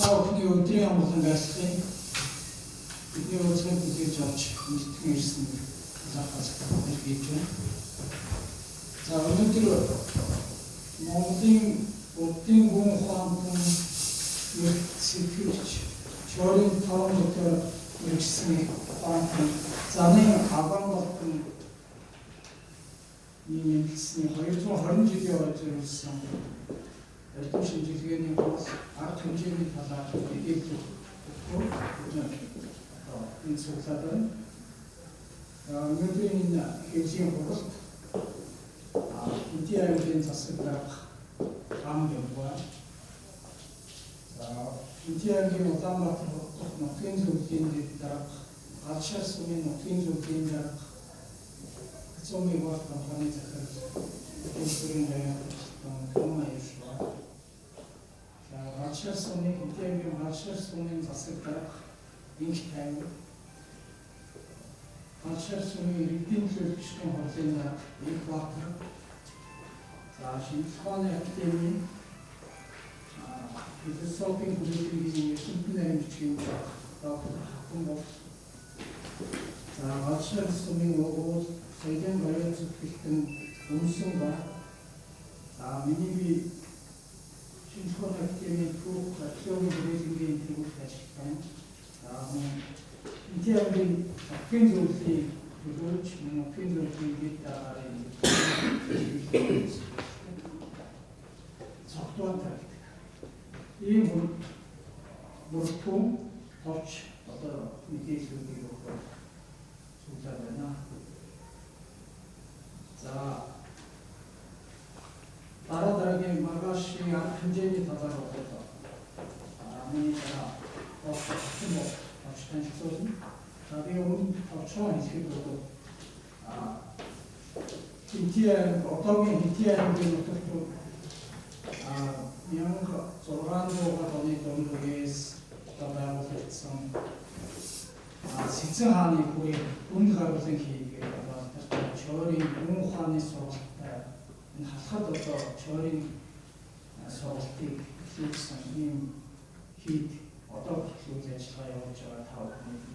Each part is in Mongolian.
Тооны өдрийн амгалан байцлын бидний өсгөн бүтээж авч мэдтгэн ирсэн захаас хэлж байна. За өнөөдөр Монголын Буддын гүн ухаан сэтгэлч чорын таван дотор ирсэн ухаан замын аган болон ийм хэлсний 220 жилийн өмнө зориулсан эрдэм шинжилгээний арга хэмжээний талаар мэдээлэл энэ судлаад байна. Өнөөдрийн энэ хэвлэлийн хуралд Индийн аймгийн засаг дарга ам яваа. Индийн аймгийн Улаанбаатар хотод нутгийн зөвлөлийн дарга, Галшаар сумын нутгийн зөвлөлийн дарга, Цомын бот компани захирал, Институтын дайрактор Галшаар сумын Индийн аймгийн Галшаар сумын засаг дарга Инх тайван, Галшаар сумын иргэдийн төлөвчдийн хурлын дарга Инх Баатар, Шинжлэх академийн философийн хүрээлэнгийн эрдэмтэн баримтчийн доктор Хакунбов, Галшаар сумын уул соёлын баяр зүтгэлтэн Өмсөн ба, миний би Шинжлэх академийн түүх археологийн хүрээлэнгийн төвөөрч ажиллаж байна. Индийн аймгийн нутгийн зөвлөлийн төлөөлж, нутгийн зөвлөлийн дэд даргаарын цогтуун тавьдаг. Ийм бүртгүүн товч одоо мэдээллүүдийг өгөх зүйлээ байна. За дараагийн маргаашийн арга хэмжээний талаар бодлоо. Миний дараа танилцуулна. Би өмнө товчхон хэлэхэд бол одоогийн Индийн аймгийн нутагт 1600 оны дунд үеэс байгуулагдсан Сэцэн хааны хүрээ үнд гаргалан хийгээд чойрын гүн ухааны сургалттай энэ халахад одоо чойрын сургалтыг эхлүүлсэн ийм хийд одоо үйл ажиллагаа явуулж байгаа тав хүмүүс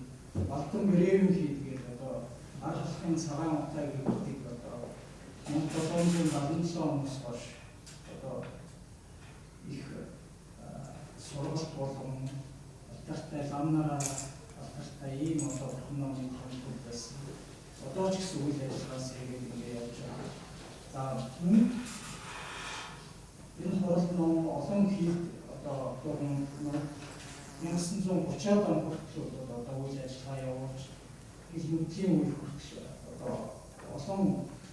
Балтан гэрээвэн хийдгээд одоо арга халахын цагаан утаа гэдэг одоо 1777 оноос хойш одоо их сургалт болон алдартай ламнараа алдартай ийм одоо бурхан номын хамт байсан. Одоо ч гэсэн үйл ажиллагаас хийгээд ингэ явж байгаа. За энэ хурал ном олон хийд одоо 1930-аад он хүртэл одоо үйл ажиллагаа явуулж хэл мэдлийн үйл хүртэл одоо олон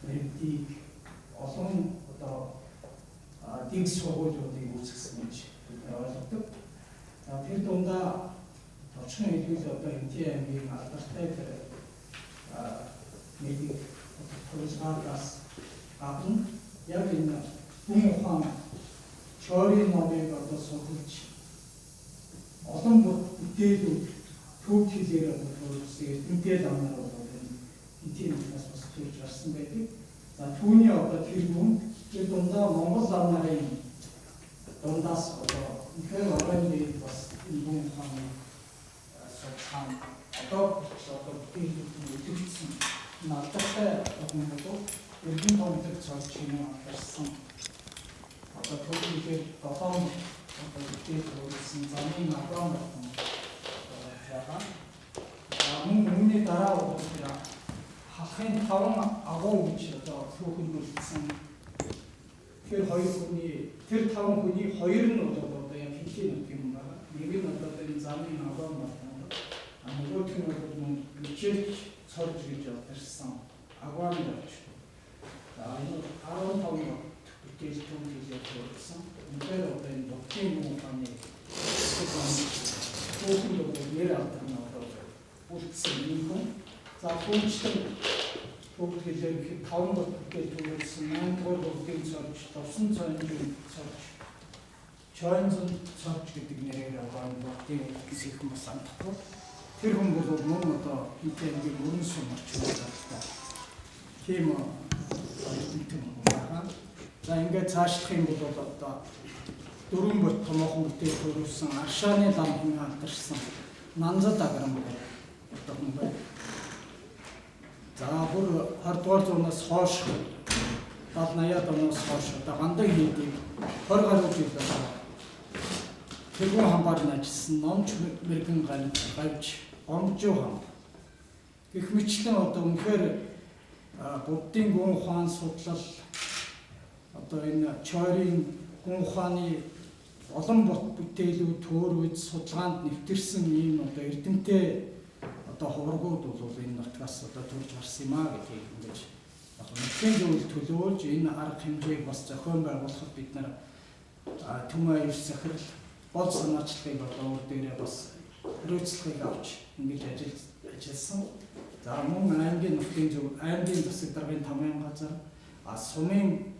баримтыг олон одоо дэг сургуулиудыг үүсгэсэн гэж бид ойлгодог. Тэр дундаа товчхон хэлбэл одоо Индийн аймгийн алдартай медик төлөвлөгөөс гадна яг энэ гүн ухаан чойрын номыг одоо судалж олон бүтээлүүд төв хэлээр одоо төлөвлөсөн мэдээлэл амнаар бол Индийн аймгаас бас төрж гарсан байдаг. За түүний одоо тэр дундаа Монгол зам нарын дундаас одоо ихэнх орон нэр бас гүн ухааны судалгаа одоо бүтээлүүд үлдсэн алдартай хүмүүс эрдэнэ томтог цогцны аварсан одоо түүгээр 7 одоо бүтээл үүссэн замын агрон болсон байгаа. Үүний дараа одоо халахын 5 агуу гэж одоо түүхэлүүлсэн. Тэр 5 хүний 2 нь одоо яг хэлхийн үг юм байна. Нэг нь одоо энэ замын агрон болсон. Нөгөөх нь бол бичиж цорж гэж авдарсан агуан болж. Энэ 15 бүтээл түүхэлээд үүссэн. Үнээр одоо энэ нутгийн гүн ухааны түүхэл нэр авсан одоо үлдсэн юм хүн. За түүнчлэн түүхэлээр 5 бүтээл түүхэлсэн 8 дугаар бүтээл цорж, 9 цорж цорж, чойнзон цорж гэдэг нэрээр аваад бүтээл гэсэн юм санагдав. Тэр хүн бол мөн одоо Индийн аймгийн өрн сум орчмоор байна. Тийм байна. За ингээд цаашлах юм бол одоо дөрвөн бот томоохон бүтээл төрүүлсэн Аршааны дан хэмээн хамтарсан Нанзад аграм гэдэг юм байна. За бүр 20 дугаар зуунаас хойш 70-80-аад оноос хойш одоо гандаг хийдийг 20 гаруй жил болоо. Тэргүүн хамбаар ажилласан номч мэрэгэн гавж омжоо хам. Гэх мэтлэн одоо үнэхээр буддын гүн ухаан судлал одоо энэ Чойрын гүн ухааны олон бүтээлүүд төөрүүд судалгаанд нэвтэрсэн ийм одоо эрдэмтэй одоо хуврагууд бол энэ нутгаас одоо төрж гарсан юм а гэдгийг ингэж яг нэгэн зүйл төлөөлж энэ арга хэмжээг бас зохион байгуулахад бид нар Түмэн аюулс захирал бол санаачлагыг одоо өөр дээрээ бас хариуцлагыг авч ингэж ажилласан. За мөн аймгийн нутгийн зөв аймгийн засаг даргын тамгын газар, сумын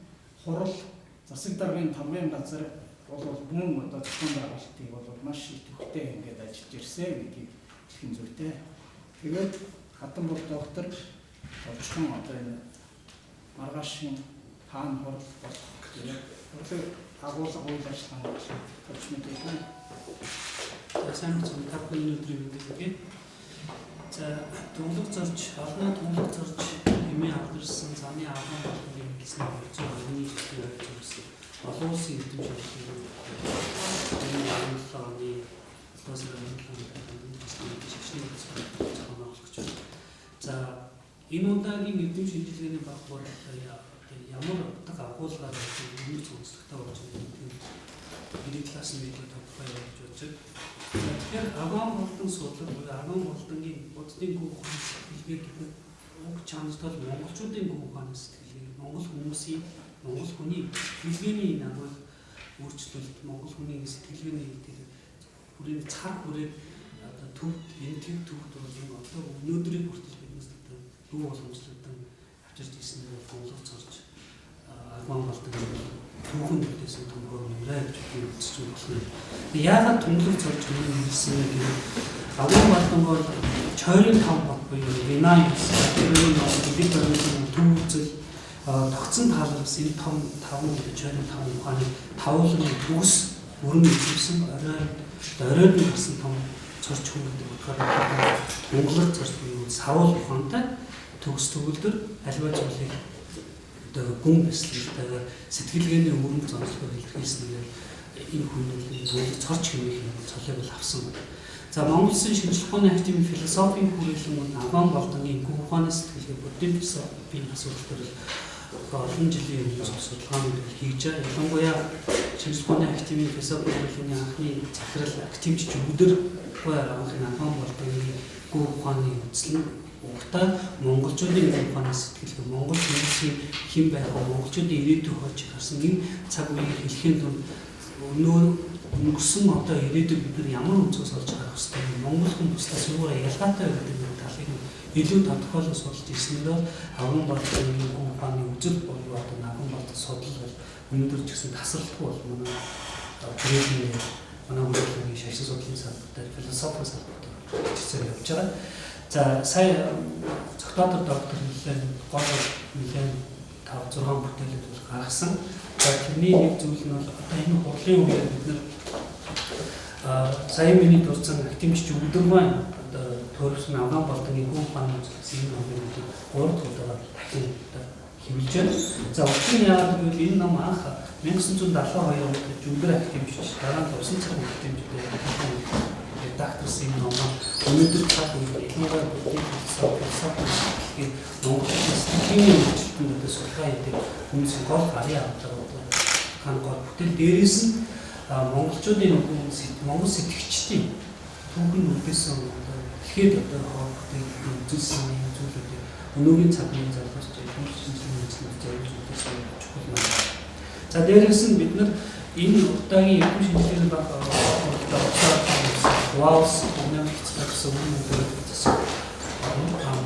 хурал засаг даргын тамгын газар бол мөн одоо зохион байгуулалтыг бол маш их төвхтэй ингэж ажиллаж ирсэн гэдгийг хэлэх зүйтэй. Тэгээд хатан бол доктор болчихсон одоо энэ маргаашийн хаан хурал болох тэгээд агуулга үйл ажиллагаанд төвч мэдээ байна. Сайн мэцэн тахны өдрийн мэдээ. За төвлөг зорж, олонний төвлөг зорж хэмээн авдарсан замын агуун болгоны гэсэн хэвчээ зүйлсэн. Олон улсын хэвчээ энэ агуулгын за энэ удаагийн эдийн шинжилгээний баг бол ямар утга агуулгаар өмнө зөвсөлтөй болж байгаа гэдэг класс мэдээ тодорхой явуулж байна. Тэгэхээр агуун болдон судлал, агуун болдонгийн буддын гүн ухааны сэтгэлгээ гэдэг уг чанартай монголчуудын гүн ухааны сэтгэлгээ, монгол хүмүүсийн, монгол хүний хэлгээний намайг өөрчлөлт, монгол хүний сэтгэлгээний хүрээний цаг хүрээ одоо төвд энэ төвд бол одоо өнөөдрийн хүртэл биднээс одоо юу боломжтой авчирч ирсэн нь монголоор зорж агуун болдон түүхэн бүтээсэн томгоор нэмрээ гэж үзэж байна. Яагаад томлог зорж ирсэн бэ гэвэл агуун болдон бол Чойрын тав бот буюу Винай тэрний бидний түүхэл тогтсон таалбарс энэ том таван Чойрын тав ухааны тавлын төгс өрн ивсэн оройд нь гарсан том зорч хүн гэдэг утгаараа монголоор зорж буюу савуул ухаантай төгс төгөлдөр аливаа зүйлийг одоо гүн бэслэлтэй сэтгэлгээний өрнө зонцлогоор илэрхийлсэн нь энэ хүмүүлийн зөвлөж цорч хэмээх цолыг бол авсан. За Монгол Улсын шинжлэх ухааны академийн философийн хүрээлэн агуун болдонгийн гүн ухааны сэтгэлгээ буддын философийн асуудал төр олон жилийн өмнө судалгаанууд хийж байгаа. Ялангуяа шинжлэх ухааны академийн философийн хүрээлэний анхны захирал академич өдөр анхны агуун болдонгийн гүн ухааны үзэл нь угтаа монголчуудын гүн ухааны сэтгэлгээ, монгол хүмүүсийн хэн байх вэ, монголчуудын ирээдүйг хойч харсан энэ цаг үеийг хэлхийн тулд өнгөрсөн одоо ирээдүйг бид нар ямар өнцгөөс олж харах ёстой вэ? Монгол хүн бусдаас юугаар ялгаатай гэдэг нэг талыг илүү тодорхойлон судалж ирсэнээр агуун болдонгийн гүн ухааны үзэл буюу одоо агуун болдон судлал бол өнөөдөр ч гэсэн тасралтгүй бол манай түрээний манай үйлчлэгийн шашин судлалын салбарт философийн салбарт хэвчээр явж байгаа. За сая цогтоодор доктор хэлсэн гол нэлээд 5-6 бүтээлүүд бол гаргасан. За тэрний нэг зүйл нь бол одоо энэ хурлын үеэр бид нар сая миний дурдсан академич өдөрмөн одоо төрөвсөн агуун болдонгийн гүн ухааны үзэл энэ номыг 3 дахь удаа дахин хэвлэж байна. За учир нь яагаад гэвэл энэ ном анх 1972 онд Жүгдэр академич дараа нь Усан цэргийн академичтэй редакторс энэ ном өнөөдөр цаг үед ихэнх буддийн философи Монголын сэтгэлийн үйлчлэлтэнд судалгаа хийдэг хүмүүсийн гол гарын авдаг хаан гол бүтээл дээрээс нь монголчуудын монгол сэтгэгчдийн түүхэн үлдээсэн тэгэхээр одоо бүтээл үзүүлсэн зүйлүүдийг өнөөгийн цагийн залгууч шинжилгээ зориулж үлдээсэн чухал юм. За дээрээс нь бид нар энэ удаагийн эрдэм шинжилгээний баг Ваус өмнөдсөн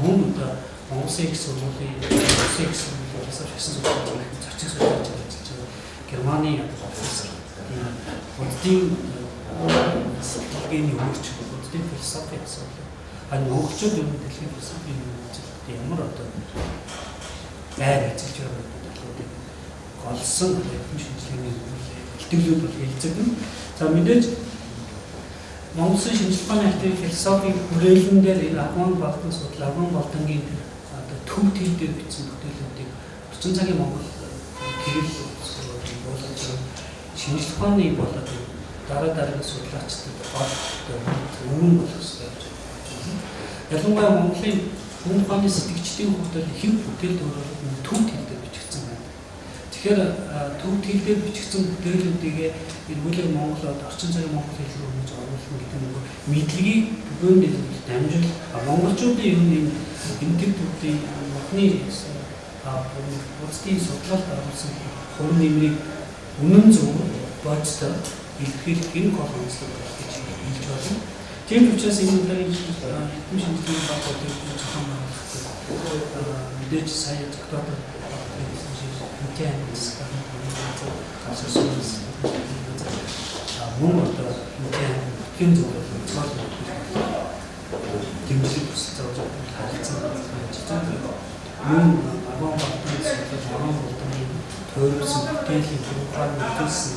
мөн Монголын сургуулийн философи шашин судлалын зочих судлаач ажиллаж байгаа Германы профессор буддийн сэтгэлгээний өөрчлөлт буддийн философи асуудал монголчууд юм дэлхийн философийн үзэлтэд ямар одоо байр ажиллаж байгаа гэдгийг голсон шинжилгээний сэтгэлүүд бол хэлцэгэн. За мэдээж Монгол Улсын шинжлэх ухааны академийн философийн хүрээлэн дээр энэ Агуун Балтан судлаа, Агуун Балтангийн одоо төв төл дээр бичсэн бүтээлүүдийг орчин цагийн Монгол гэрэл болоод шинжлэх ухааны болоод дараа судлаачдад өмнө боловсрол явж байна. Ялангуяа Монголын хүн ухааны сэтгэгчдийн хувьд хэв бүтээл төрөлд төв төл дээр бичигдсэн байна. Тэгэхээр төв төл дээр бичигдсэн бүтээлүүдийг эргүүлээ Монголд орчин цагийн Монгол хэл рүү ингэж оруулах гэдэг нь мэдлэгийг төвөнд дамжуул монголчуудын ер нь энэ төр төрлийн мохны улсын судлалт оруулсан хувь нэмрийг үнэн зөв бодцтой илэрхийлэх энэ гол онцлог гэж хэлж байна. Тийм учраас энэ удаагийн хэдэн шинжилгээний баг бодыг зохион байгуулах мэдээж сая доктор мөн одоо тийм зүйл цааш дэмжлэг хүсэж байгаа харилцан байна. Мөн Агуун Балтан судлаад Агуун Балтаны төрөлсөн бүтээлийн тухайн мэдээлсэн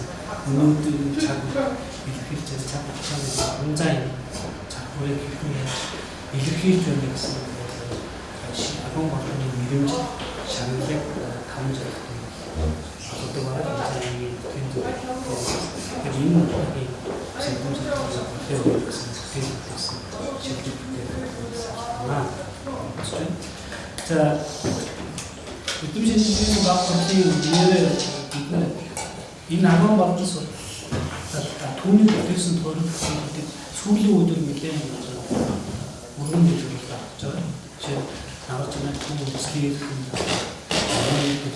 өнөөдрийн цаг илэрхийлж цаг хугацааны үнцэн цагурыг илэрхийлж байна гэсэн Агуун Балтаны мэрэмж шаналлыг хамж одоо байгаа энэ тийм зүйл. Энэ үеийн сэдвүүд гэсэн шилдэг за эдгээр шинжилгээний баг бүлийн нэрээр энэ Агуун Балтан судлаа түүний бүтээсэн төрөлхтүүдийг сүүлийн үеэр нэлээд өргөн дэлгэрүүлж авч байгаа. Жишээ навч нэг түүний үзлийг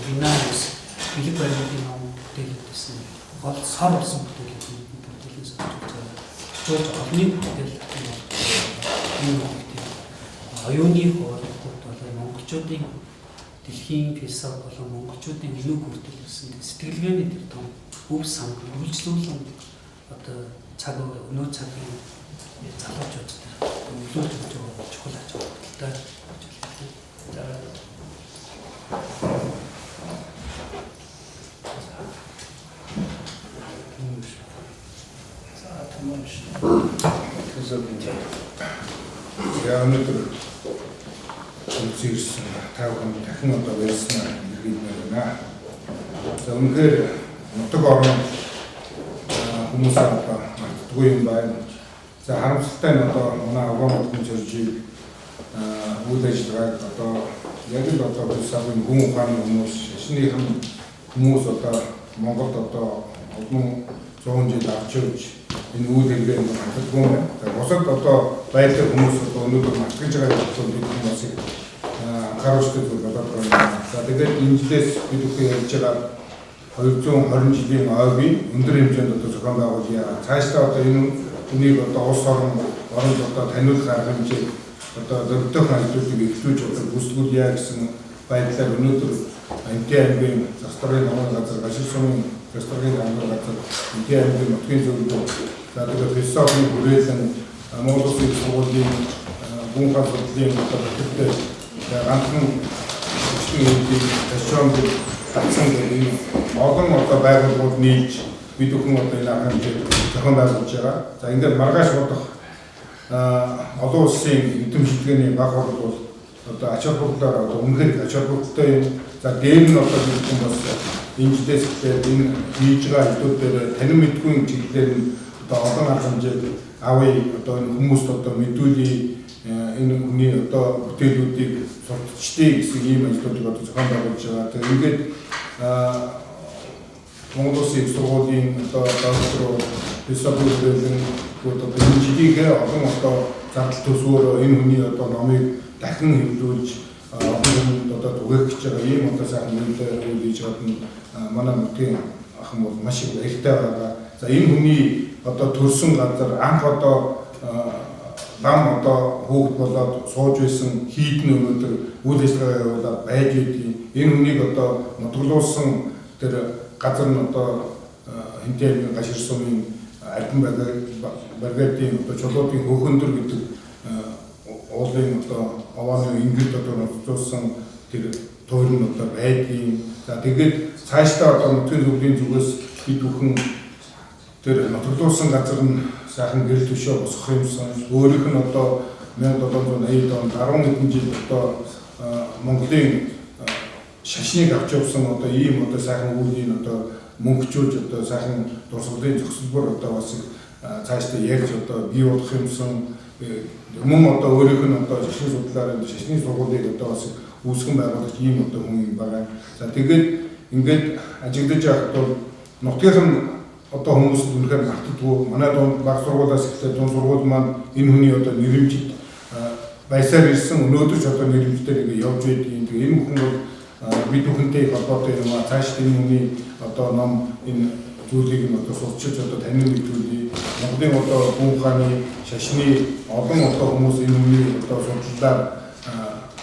бинарис билэг баримтын ном бүтээлсэн гол сар болсон бүтээлээс зөвхөн олонний бүтээл энэ оюуны хоолойгууд болон монголчуудын дэлхийн философи болон монголчуудын өнөө хүртэл гэсэн сэтгэлгээний тэр том өв санг үргэлжлүүлэн одоо цаг өнөө цагийн залуучуудад нөлөөлж өгч байгаа чухал ач холбогдолтой. Я өнөөдөр үзсэн тавхан дахин одоо байсан иргэднэр байна. За үнэхээр нутаг орон хүмүүс одоо мартдаггүй юм байна. За харамсалтай нь одоо манай Агуун Балтан зоржийг үйл ажиллагааг одоо яг л одоо бусадын хүн ухааны хүмүүс, шинийхэн хүмүүс одоо Монголд одоо олон 100 жил авч явж энэ үйл хэрэгээр ханддаггүй байна. Бусад одоо байдлаар хүмүүс одоо өнөөдөр мартаж байгаа гэсэн бид хүмүүсийг анхааруулж болоод байна. За тэгээд энэ жилээс бид бүхэн ярьж байгаа 220 жилийн ойгийн өндөр хэмжээнд одоо зохион байгуулъя. Цаашдаа одоо энэ үнийг одоо улс оронд одоо таниулах арга хэмжээ одоо дөрөвдөх ажлуудыг эхлүүлж одоо бүсгүүлъя гэсэн байдлаар өнөөдөр Энтийн аймгийн застрын намын газар, Гашир сумын застрын намын газар, Энтийн аймгийн нутгийн зөвлөлд за тэгээд философийн хүрээлэн Монгол Улсын сургуулийн гүн судлалын одоо бүтээлтэй ганцхан хэвчний ташаамд татсан гэдэг олон одоо байгууллагууд нийлж бид бүхэн одоо энэ арга хэмжээ зохион байгуулж байгаа. За ингээд маргааш бодох олон улсын эдэм шилжгээний баг хурд бол одоо ач холбогдолтой одоо үнэхээр ач холбогдолтой юм. За дээр нь одоо бид бүхэн бас энэ жилдээ энэ хийж байгаа хэлтүүд дээр танин мэдгүй чиглэлээр нь одоо олон арга хэмжээ авъя одоо энэ хүмүүст одоо мэдүүлээ энэ хүний одоо бүтээлүүдийг сурталчдээ гэсэн ийм ажлуудыг одоо зохион байгуулж байгаа. Тэгээд ингээд Монгол Улсын сургуулийн одоо доктор философи хүрээлэн одоо энэ жилийнхээ олон одоо зардал төсвөөр энэ хүний одоо номыг дахин хэмжүүлж одоо түгээх гэж байгаа ийм одоо сайхан мэдээлэл хийж байгаа нь манай нутгийн ахын бол маш их баяртай байгаа. За энэ хүний одоо төрсэн газар анх одоо нам одоо хүүхд болоод сууж байсан хийдэн өнөөдөр үйл ажиллагаа явуулаад байж идэв. Энэ хүнийг одоо мотоглуулсан тэр газар нь одоо Энтийн Гашир сумын Альбан Баргадын одоо чулуудын хөхөндөр гэдэг уулын одоо овооны ингэрд одоо ноцсон тэр тойрон одоо байдгийн. За тэгээд цаашдаа одоо нутгийн зөвлөлийн зүгээс бид бүхэн тэр нотолдуулсан газар нь сайхан гэрэл төшөө босгох юмсан. Өөрийнх нь одоо 1780 онд 10 хэдэн жил одоо Монголын шашныг авч явсан одоо ийм одоо сайхан үүдийг одоо мөнгөчүүлж одоо сайхан дурсгалын зохицолбор одоо бас цаашдаа ярьж одоо бий болох юмсан. Мөн одоо өөрийнх нь одоо шашны судлаараа шашны сургуулийг одоо бас үүсгэн байгуулагч ийм одоо хүн юм байна. За тэгээд ингээд ажиглаж явахад бол нутгийн одоо хүмүүс үнэхээр мартдаггүй. Манай дунд баг сургуулиас ихтэй дунд сургууль маань энэ хүний одоо нэрэмжид баясаар ирсэн өнөөдөр ч одоо нэрэмжтэй ингээд явж байдгийг. Энэ бүхэн бол бид бүхэнтэй холбоотой юм а. Цааш энэ хүний одоо ном энэ зүйлийг нь одоо сурчилж одоо танин мэдүүлээ. Монголын одоо хүн ухааны шашны олон одоо хүмүүс энэ хүний одоо судлалаар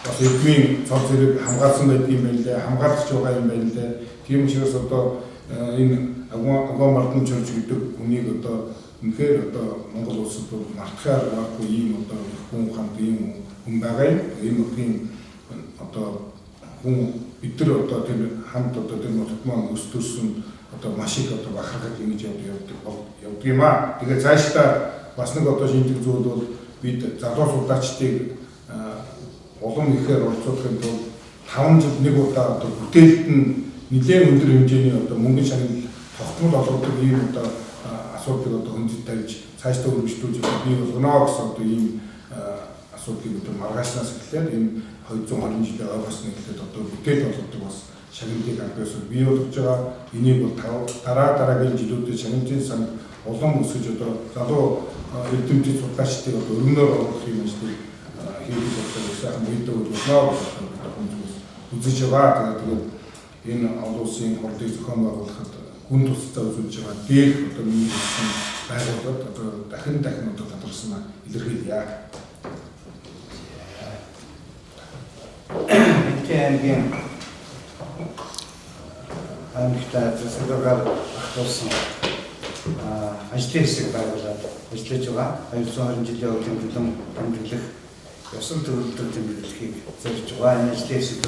бас эдмийн цог зэрэг хамгаалсан байдаг юм байна лээ. Хамгаалж байгаа юм байна лээ. Тийм учраас одоо энэ агуун мартан чорж гэдэг хүнийг одоо үнэхээр одоо Монгол улсад мартахаар байхгүй ийм одоо хүн хамт ийм хүн байгаа юм. Энэ нутгийн одоо хүн бид нар одоо тэр хамт одоо тэр нутаг маань өсдөрсөн одоо маш их одоо бахархаж ингэж явдаг юм аа. Тэгээ цаашдаа бас нэг одоо шинжлэх зүйл бол бид залуу судлаачдыг улам ихээр оролцуулахын тулд 5 жил нэг удаа одоо бүтээлд нь нэлээд өндөр хэмжээний одоо мөнгөн шагнал тогтмол олгодог ийм одоо асуудлыг одоо хөндөд тавьж цаашдаа өргөжлүүлж бий болгоно гэсэн одоо ийм асуудлыг одоо маргаашнаас эхлээд энэ 220 жилийн ойгоос нэглээд одоо бүтээл болгодог бас шагналыг анхаарсан бий болгож байгаа. Энийг бол дараагийн жилүүдэд шагналын сан улам өсөж одоо залуу эрдэмтэд судлаачдыг одоо өргөнөөр оруулах юм ажлыг хийх болдог сайхан мэдээ болно үзэж байгаа. Тэгээд энэ олон улсын хурлыг зохион байгуулахад хүн тусцаа үзүүлж байгаа дээр одоо миний хэлсэн байгууллагад одоо дахин одоо тодорхойлсон илэрхийлье. Энгийн аймагтаа засаглаар ахуулсан ажлын хэсэг байгуулад ажиллаж байгаа. 220 жилийн өмнө тэмдэглэх ёсон төлөвлөлтөд тэмдэглэхийг зорж байгаа. Энэ ажлын хэсэг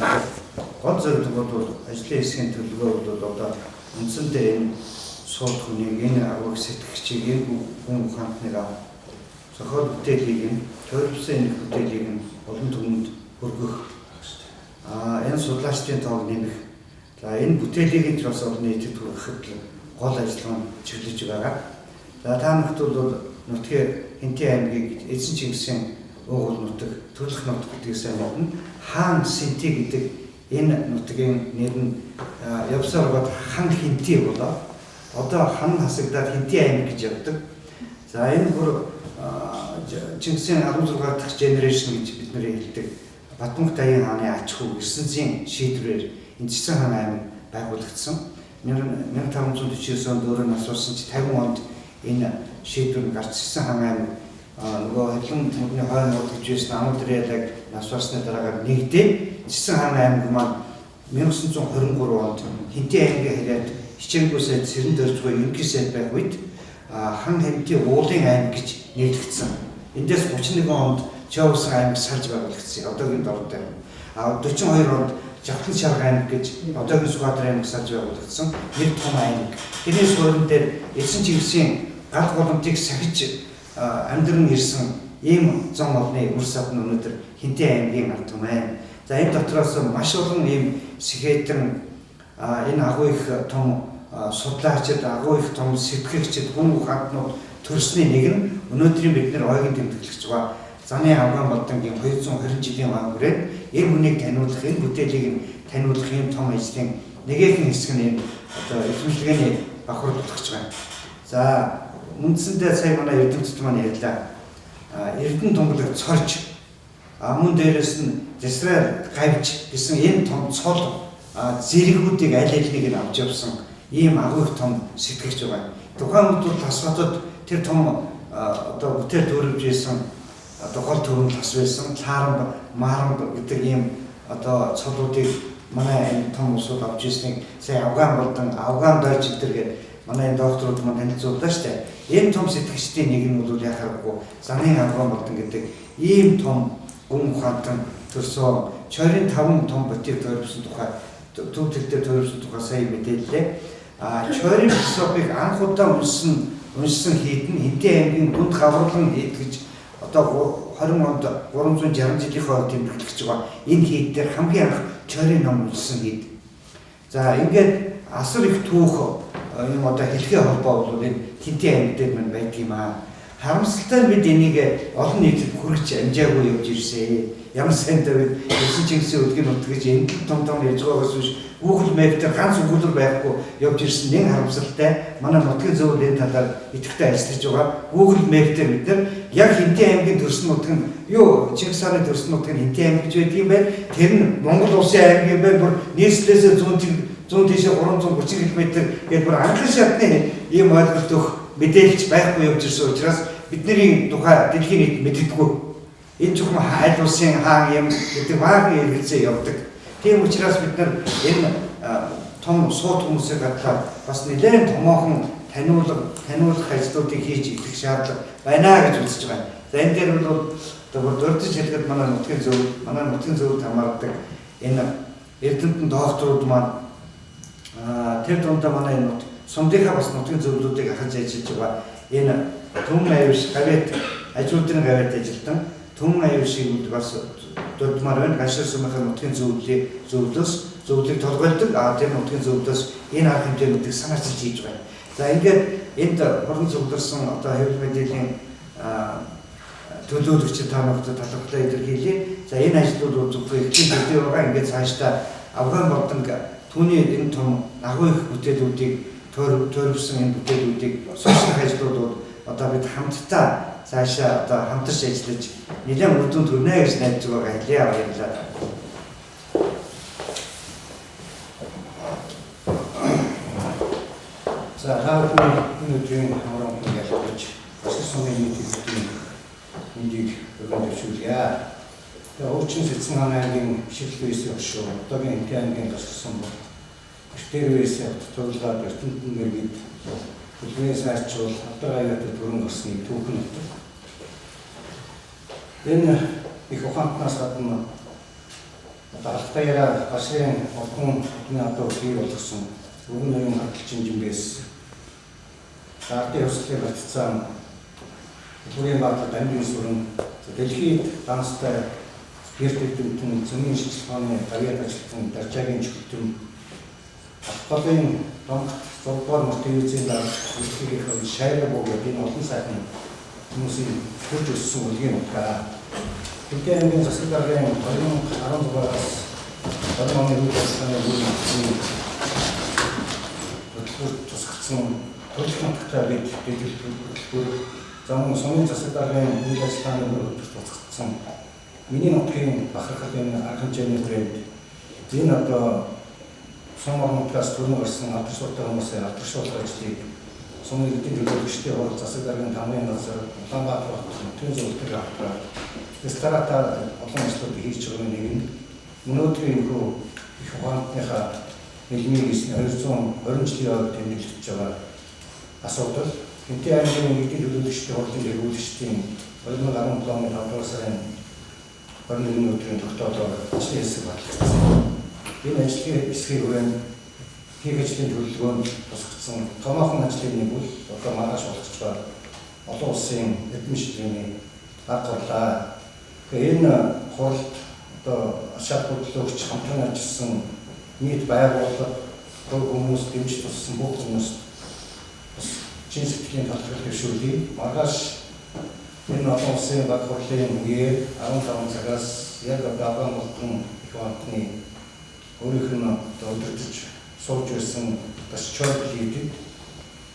гол зорилго бол ажлын хэсгийн төлөвлөгөө бол одоо үндсэндээ энэ сууд хүнийг энэ авраг сэтгэгчийг энэ хүн ухаантныг зохиол бүтээлийг нь тойролцсон энэ бүтээлийг нь олон түмэнд хүргэх энэ судлаачдын тоог нэмэх. За энэ бүтээлийг нь бас олон нийтэд хүргэхэд гол ажиллагаа чиглэж байгаа. За та бүхэнд бол нутгийн Хинтээ аймгийг эзэн Чингисийн уугуул нутаг, төлөх нутаг гэдгийг сайн мэднэ. Хаан Синти гэдэг энэ нутгийн нэр нь явсаар бод хан Хинтээ болоо. Одоо хан хасагдаад Хинтээ аймаг гэж явдаг. За энэ бүр Чингисийн 16 дахь генерашн гэж бид нэр хэлдэг. Батмунх Даян хааны ач хүү ертөнцийн шийдвэрээр энэ Цэцэн хаан аймаг байгуулагдсан. 1549 онд өөрөө нас барсан чи 50 онд энэ шийдвэр гарч Цэцэн хаан аймаг нөгөө хэвлэн мөрний хойно гэж байсан Амудралаг нас барсны дараагаар нэгдээ Цэцэн хаан аймаг маань 1923 онд Хинтээ аймгийн хавьд хичээнгүй сайд Сэрэн дөржгүй ерөнхий сайд байх үед хан Хинтээ уулын аймаг гэж нэрлэгдсэн. Эндээс 31 онд Чавсан аймаг сарж байгуулагдсан. Одоогийн дорд аймаг. 42 онд Жавхлан шарга аймаг гэж одоогийн Сүхбаатар аймаг сарж байгуулагдсан. Нэг том аймаг. Тэрний суурин дээр эзэн Чингисийн гал голомтыг сахиж амьдран ирсэн ийм зам олны үр сад нь өнөөдөр Хинтээ аймгийн ард түмэн. За энэ дотроос маш олон ийм сэхэтэн энэ агуу их том судлаачид, агуу их том сэтгэгчид, хүн ухаантнууд төрсний нэг нь өнөөдрийн бид нар ойгийн тэмдэглэж байгаа Заны Авгаан Болдонгийн 220 жилийн ангираа энэ хүнийг таниулах, энэ бүтээлийг нь таниулах юм том ажлын нэгэн хэсэг нь одоо эрдэмтдийн бахархал болгож байна. За үндсэндээ сая манай эрдэмтд маань ярьлаа. Эрдэнэ тунгалаг цорж мөн дээрээс нь Израиль гавж гэсэн энэ том цол зэрэгүүдийг аль алийг нь авч явсан ийм агуу том сэтгэгч байгаа. Тухайн үед бол тас хотод тэр том одоо бүтээл төрөвж исэн одоо гол төрөм тас байсан Лаарам Марам гэдэг ийм одоо цолуудыг манай энэ том улсууд авч ирснийг сая Авгаан Болдон, Авгаан дойч гэдэг манай докторууд маань танилцууллаа шүү дээ. Энэ том сэтгэгчдийн нэг нь бол яхахгүй Заны Авгаан Болдон гэдэг ийм том гүн ухаантан төрсөн чойрын 5 том ботыг тойрсон тухай төвдөлтөд тойрсон тухай сая мэдээллээ. Чойрын философиг анх удаа уншсан уншсан хийдэн Хинтээ аймгийн бүнд гавруулан хийд гэж одоо 20 онд 360 жилийн хойд тэмдэглэж байгаа. Энэ хийд дээр хамгийн анх Чойрын ном уншсан хийд. За ингээд асар их түүх юм одоо хэлхээ холбоо бол энэ Хинтээ аймаг дээр мань байдаг юм аа. Харамсалтай бид энийг олон нийтэд хүргэж амжаагүй явж ирсэн. Ямар сайн Давид Ерсэн Чингисийн өдгөө нутгаж энэ том ярьж байгаагаас биш Google Map дээр ганц өгүүлбэр байхгүй явж ирсэн нэг харамсалтай. Манай нутгийн зөвлөл энэ талаар идэвхтэй ажиллаж байгаа. Google Map дээр бид нар яг Хинтээ аймгийн төрсөн нутаг нь юу Чингис хааны төрсөн нутаг нь Хинтээ аймаг гэж байдаг юм байна. Тэр нь Монгол улсын аймаг юм байна. Бүр нийслэлээс 100 тийшээ 330 км гээд бүр анхан шатны ийм ойлголт өгөх мэдээлж байхгүй явж ирсэн учраас бидний тухай дэлхийн нийт мэддэггүй. Энэ зөвхөн хайл улсын хаан юм гэдэг баахан эргэлзээ явдаг. Тийм учраас бид нар энэ том сууд хүмүүсээ гадлаа бас нэлээд томоохон таниулах ажлуудыг хийж идэх шаардлага байна гэж үзэж байгаа. За энэ дээр бол дурдж хэлэхэд манай нутгийн зөвлөлд хамаардаг энэ эрдэмтэн докторууд маань тэр дундаа манай энэ сумдынхаа бас нутгийн зөвлөлүүдийг ахаж ажиллаж байгаа. Энэ Түмэн аюулш гавьяат ажлуудын гавьяат ажилтан Түмэн аюулшийг бас дурдмаар байна. Гашир сумынхаа нутгийн зөвлөлийг толгойлдог. Тэр нутгийн зөвлөлөөс энэ арга хэмжээнүүдийг санаачилж хийж байна. За ингээд энд хорон зөвлөрсөн одоо хэвлэл мэдээллийн төлөөлөгчид таамагтад талбартай илэрхийлээ. За энэ ажлууд зөвхөн эхлэн төдий байгаа. Ингээд цаашдаа Афган болдог түүний энэ том агуу их бүтээлүүдийг төрөвсөн энэ бүтээлүүдийг суурьших ажлууд одоо бид хамтдаа цаашаа одоо хамтарч ажиллаж нэлээд үр дүнд хүрнэ гэж найдаж байгаа хэлээ баярлалаа. За хаалт өнөөдрийн хамраа ялгаж бас сумын нийтийн мэндийг өгүүлжүүлье. Тэгээ өвчин Сэцэн хааны аймгийн шилжүүлээс өгшөө одоогийн Хинтээ аймгийн тусгасан бол Эртээрээс тулгаад Эрдэнэтэн мэргэд Бүлгээс арчвал Авдар аяатай төрөн орсны түүхэн нутаг. Энэ их ухаантнаас гадна Алхтаяра Башрын олон одоо бий болгосон өргөн ноён хадгалчин жимбээс Даартын өсөлтөд батцсан бүрийн баатар дамжин сүрэн дэлхийд данстай спиртэдүүдэн зүүнийн шилжлооны гавьяат ажилтан даржаагийн чөлтөн Авхалын донх зургаар мотивацийн дараа дэлхийд шайраа бөгөөд энэ олон сайхан хүмүүсийн төрж өссөн үлгийн утгаараа Хинтээ аймгийн засаг даргын 2016-аас 20 оны үеийн үеийн тусгацсан төлөвлөлтөд бид зам сумын засаг даргын үйл ажиллагааны тусгацсан миний нутгийн бахархлын арга хэмжээний хүрээнд энэ одоо сумын нутгаас төрөн гарсан алдаршуултай хүмүүсээ алдаршуулах ажлыг сумын эдийн төлөвлөгчдийн хурал засаг даргын тамгын газар Улаанбаатар хотын төвийн зөвлөлтөөр авах Рестората олон ажлуудыг хийж байгаа нэг нь өнөөдрийн хөө их ухаантныхаа нийгмийн эсний 220 жилийн өмнө тэмдэглэж байгаа асуудал Хинтээ аймгийн эдийн төлөвлөгчдийн хурлын эрүүлэгчдийн 2017 оны 5 дугаар сарын 21 өдрийн тогтоолоор ажлын хэсэг батлагдсан. Энэ ажлын хэсгийн хүрээнд хийх ажлын төлөвлөгөөнд тусгацсан томоохон ажлын нэг бол одоо маргааш болгож байгаа олон улсын эдийн шилжээний арга зарлаа. Энэ хуралд одоо шат хөдөлгөөгч хамтран ажилласан нийт байгууллага хүмүүс дэмжиж туссан бүх хүмүүст бас чин сэтгэлийн талхал төвшүүлье. Маргааш энэ олон улсын баг хурлын үеэр 15 цагаас яг Афган болон их хамтны өөрийнх нь өдөртөж сууж байсан бас чөлөөтэй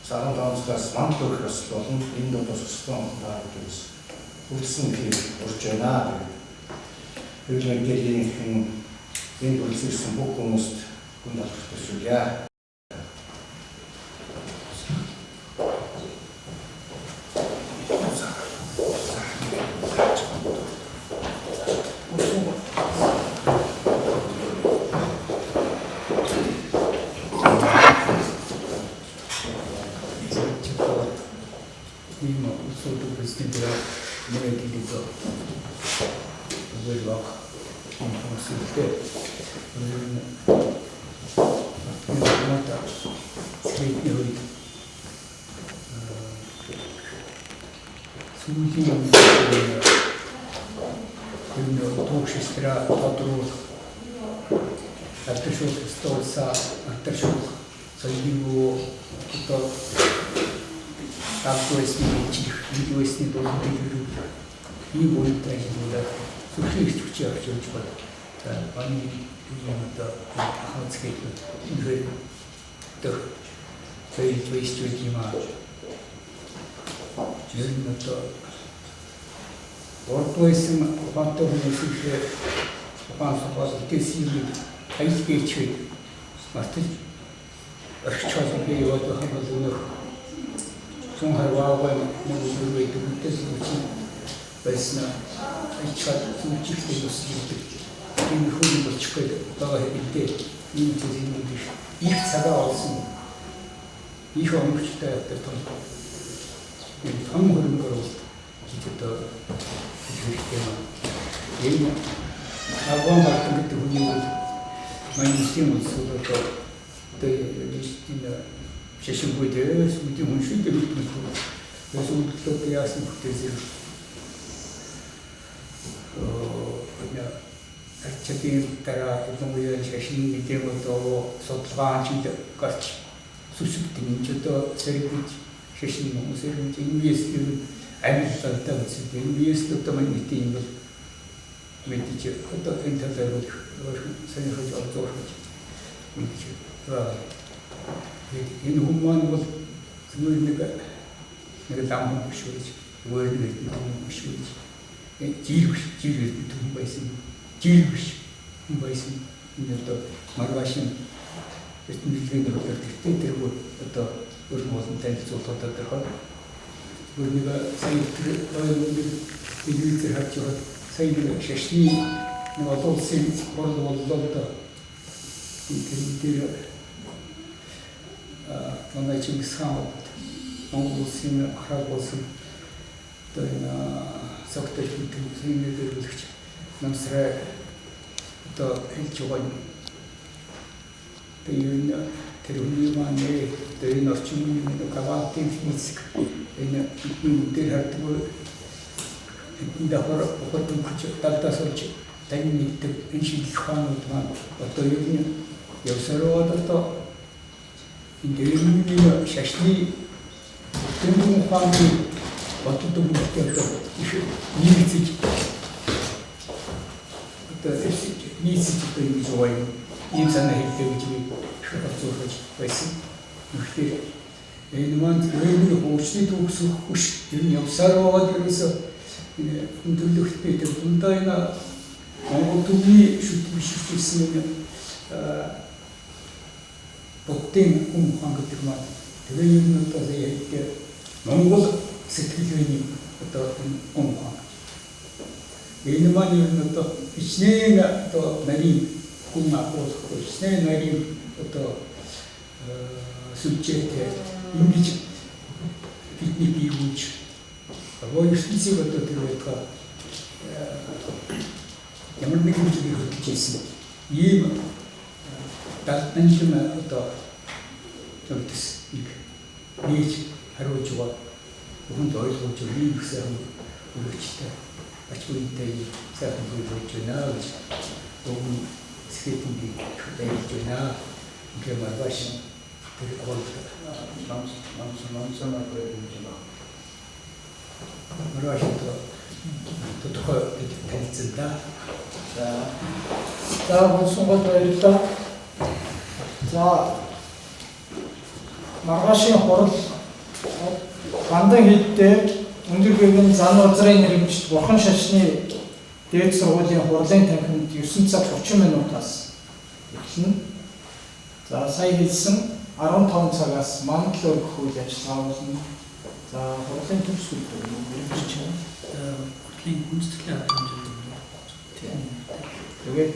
15 цагаас манд төрөх ёслол болон энэ дунд тусгасан тааруудаас үлдсэн хэрэг урж байна. Хэвлэл мэдээллийн энэ үлдсэн бүх хүмүүст хүнд алхах төсөөлье. сүүлийн туушистра тодруу артишул столса артишул соёлын одоо такойсны видеосны дөрөвдөг ийм үнэтэй зүйлээр сүрхий хүч явж байна. За баны юм одоо хавцгийг ингээд тэр твист юм аа. Жирийн одоо ордойсэн бантовнысээ баасаас тэсийг хайскийч мартаж арчсан би яваад хамгаална. Сон харваагаа мөн үүрэгтэй үгүй байсан ачаад сүнчтэй өсөлтөд энэ хүн болчихгүй байгаа хэвээр ийм зүйл нэг их цагаа олсон их өнгөчтэй байдаг том хөрөнгөөр жижигдөө хэрэгтэй юм. Энэ агуун багтан гэдэг хүний манисийн үлсүүдөө энэ шашингүй дээрс үгүй хүн шиг гэдэг юм. Өсөлтөд яасан бүтээсээ арчгийн дараа энэ шашин мэдээлэлөө судалгаач гарч сүсгдэн жоо зэрэгж шашин хүмүүсийн инвестицион амьдлалтай үсэг инвестицион маань тийм бол мэдээж одоо энэ талаар сонирхож орж мэдээж энэ хүмүүс бол нэг ламхан биш үү өөр нэг юм биш үү жил том байсан жил биш юм байсан энэ одоо маргаашин эрдэмтдийн doktorтэй тэр одоо өөр මොсон танилцуулалтад дөрөв. Өөрөөр сайн тэр хачаад сайн шашны нэг одолсын борлуулалт тэр манай Чингисхан Монголын харгалсан тэр согтөж мэдээлэлч намсраа одоо хэлж байгаа тэр үний маань тэр орчин үеийн гаваатын физик энэ дээр хардгуу энэ дахар хотын хүч талдаас олж тань нэгдэг энэ шилханууд маань одоо юу юм явсараад одоо энэ дэрмийн шашны тэмдэг хааны батд хүмүүстээ их нийцэж одоо нийцэж одоо юм зовой ийм санаа хэлдэг гэж би шүүхэж байсан. Гэхдээ энэ маань өөрийн хөгжлийн төгс хөш энэ явсараад ерөөсөө энэ хүндрэлтэй тэр дундаа энэ Монгол төвний шүтгүүлсэн бодтын хүн хангадаг маань тэгээ юм одоо яг Монгол сэтгэлгээний одоо хүн хан. Энэ маань юу одоо ичнээ одоо нарийн хүн ахуус ичнээ нарийн одоо сүлжээтэй ингэж бидний биеүж воёрсны одоо тэр байдаг ямар нэгэн зүйл хийжсэн ийм далтанчим одоо зөвс их нийт хариуж байгаа хүн ойлгож ийм гэсэн үргэлжтэй ачуултай сайхан хийж байна гэж өгөн скейтинг хийж байна гэх маргааш тэр гол намсан апрель маргааш тодорхой танилцсан. За гонсонгод баярлалаа. За маргаашийн хурал Бандан хилдээ өндөр гэрийн зан газрын нэрмжт бурхан шашны дээд сургуулийн хурлын танхимд 9 цаг 30 минутаас эхэлнэ. За сая хэлсэн 15 цагаас мандал өргөх үйл ажиллагаа болно. За хурлын төгс үлдээ нэрмжч Хурлын гүйцэтгэлийн арга хэмжээ. тэгээд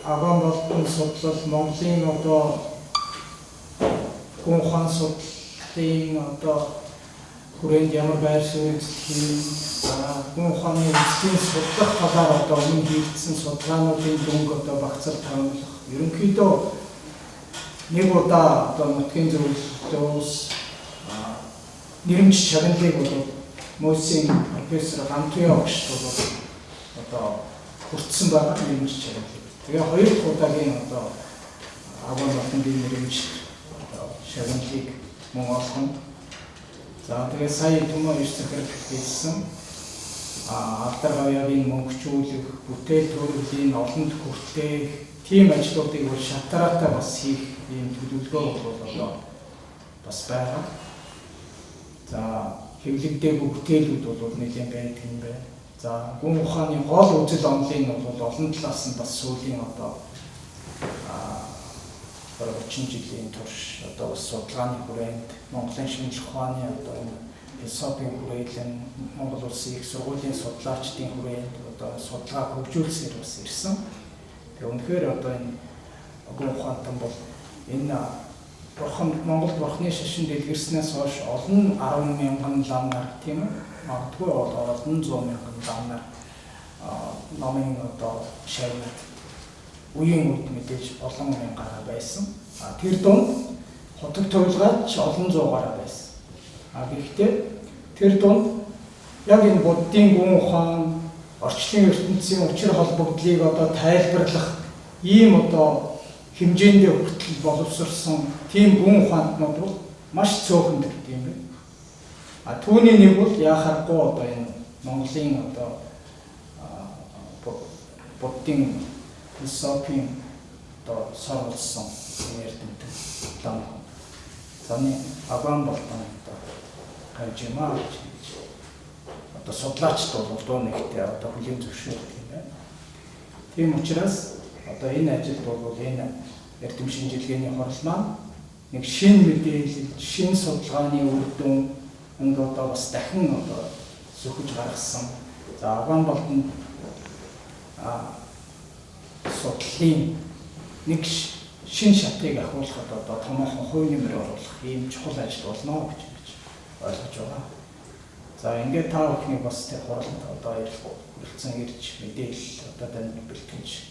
аган болон судлал Монголын одоо хүн ухаан судлалын одоо хүрээнд ямар байр суурь хүн ухааны эзлэн судлах талаар одоо өмнө хийгдсэн судалгаануудын дүнг одоо багцаар таамаглах. Ерөнхийдөө нэг удаа одоо нутгийн зөвлөлтөөс нэрмж чагналыг бол Мөсийн профессор Гамтуяа багш бол одоо хүртсэн байгаа юм шиг байна. Тэгээ хоёр дахь удаагийн одоо агуун батны нэрмж шагналыг мөн олхон. За тэгээ сая түмэн иш захирал хийсэн алдар гавьяагийн мөнгөчүүлэх, бүтээл төрөлхийн олонд хүртээх тийм ажлуудыг бол шатараатай бас хийх ийм төлөвлөгөө бол одоо бас байгаа. За хэвлэгдээгүй бүтээлүүд бол нэлээд байдаг юм байна. За гүн ухааны гол үзэл онолын бол олон талаас нь бас сүүлийн одоо 30 жилийн турш одоо бас судалгааны хүрээнд Монголын шинжлэх ухааны одоо философийн хүрээлэн Монгол Улсын их сургуулийн судлаачдын хүрээнд одоо судалгаа хөгжүүлсээр бас ирсэн. Тэгээ үнэхээр одоо энэ гүн ухаантан бол энэ Монгол бурхны шашин дэлгэрснээс хойш олон 10,000 ламнар тийм үү? Магадгүй олон 100,000 ламнар номын одоо шавнад үеийн үед мэдээж олон мянгаар байсан. Тэр дунд хотог төвлөгөөч олон зуугаараа байсан. Гэхдээ тэр дунд яг энэ буддийн гүн ухаан, орчлон ертөнцийн учир холбогдлыг одоо тайлбарлах ийм одоо хэмжээндээ хүртэл боловсрсон тийм гүн ухаантнууд бол маш цөөхөн гэдэг юм байна. Түүний нэг бол яхахгүй одоо энэ Монголын одоо буддийн философийн одоо сурвалжсан эрдэмтэн Дам. Заны Аван болтон одоо хажимаа одоо судлаачд бол доо нэгтэй одоо хүлийн зөвшөөрдөг юм байна. Тийм учраас одоо энэ ажил бол энэ эрдэм шинжилгээний хурал маань нэг шинэ мэдээлэл, шинэ судалгааны үр дүн одоо бас дахин одоо зөвхөж гаргасан. За Аван болтон судлалын нэг шинэ шатыг ахуулахад одоо томоохон хувь нэмэр оруулах ийм чухал ажил болно гэж ойлгож байгаа. За ингээд та бүхний бас тэр хуралд одоо ирсэн ирж мэдээлэл одоо тань бэлтгэж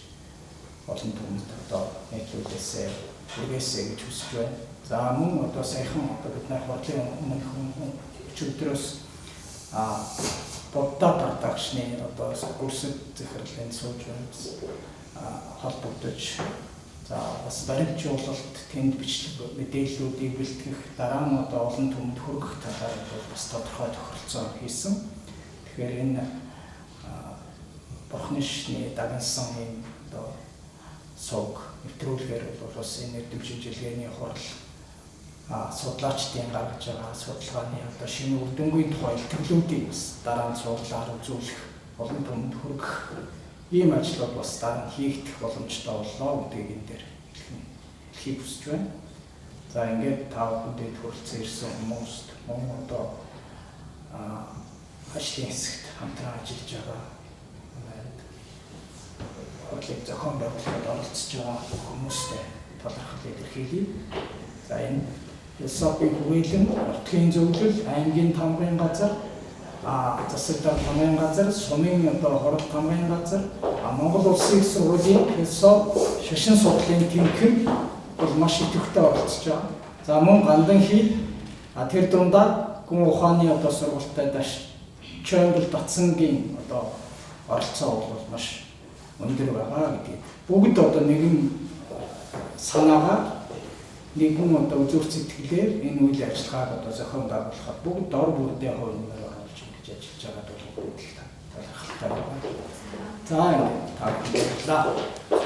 олон түмэнд одоо нийтлүүлээсээ хүргээсэй гэж хүсэж байна. За мөн одоо саяхан одоо бидний хурлын өмнөх өчигдрөөс Будда продакшны одоо курсэд захирлын сууж байна. Холбогдож за бас баримтжуулалт тэнд бичлэг мэдээллүүдийг бэлтгэх дараа нь одоо олон түмэнд хүргэх талаар бас тодорхой тохиролцоо хийсэн. Тэгэхээр энэ бурхны шашны дагнсан юм одоо сог нэвтрүүлгээр бол бас энэ эрдэм шинжилгээний хурал судлаачдын гаргаж байгаа судалгааны одоо шинэ үр дүнгийн тухай илтгэлүүдийг бас дараа нь цуглаар үзүүлэх, олон түмэнд хүргэх ийм ажлууд бас дараа нь хийгдэх боломжтой боллоо гэдгийг энэ дээр хэлхийг хүсэж байна. За ингээд та бүхэнд хүрэлцэн ирсэн хүмүүст мөн одоо ажлын хэсэгт хамтран ажиллаж байгаа хурлыг зохион байгуулахад оролцож байгаа хүмүүстэй талархал илэрхийлье. За энэ философийн хүрээлэн, нутгийн зөвлөл, аймгийн тамгын газар, засагтар тамгын газар, сумын одоо хорог тамгын газар, Монгол Улсын их сургуулийн философи, шашин судлалын тэмхэн бол маш идэвхтэй оролцож байгаа. За мөн гандан хий тэр дундаа гүн ухааны одоо сургалтад Чонгол Батцангийн одоо оролцоо бол маш өндөр байгаа гэдэг. Бүгд одоо нэгэн санаагаар нэгэн одоо үзүүр сэтгэлээр энэ үйл ажиллагааг одоо зохион байгуулахад бүгд дор бүрдээ хувь нэмэр оруулж ингэж ажиллаж байгаа бол талархалтай байна. За ингээд та бүхэн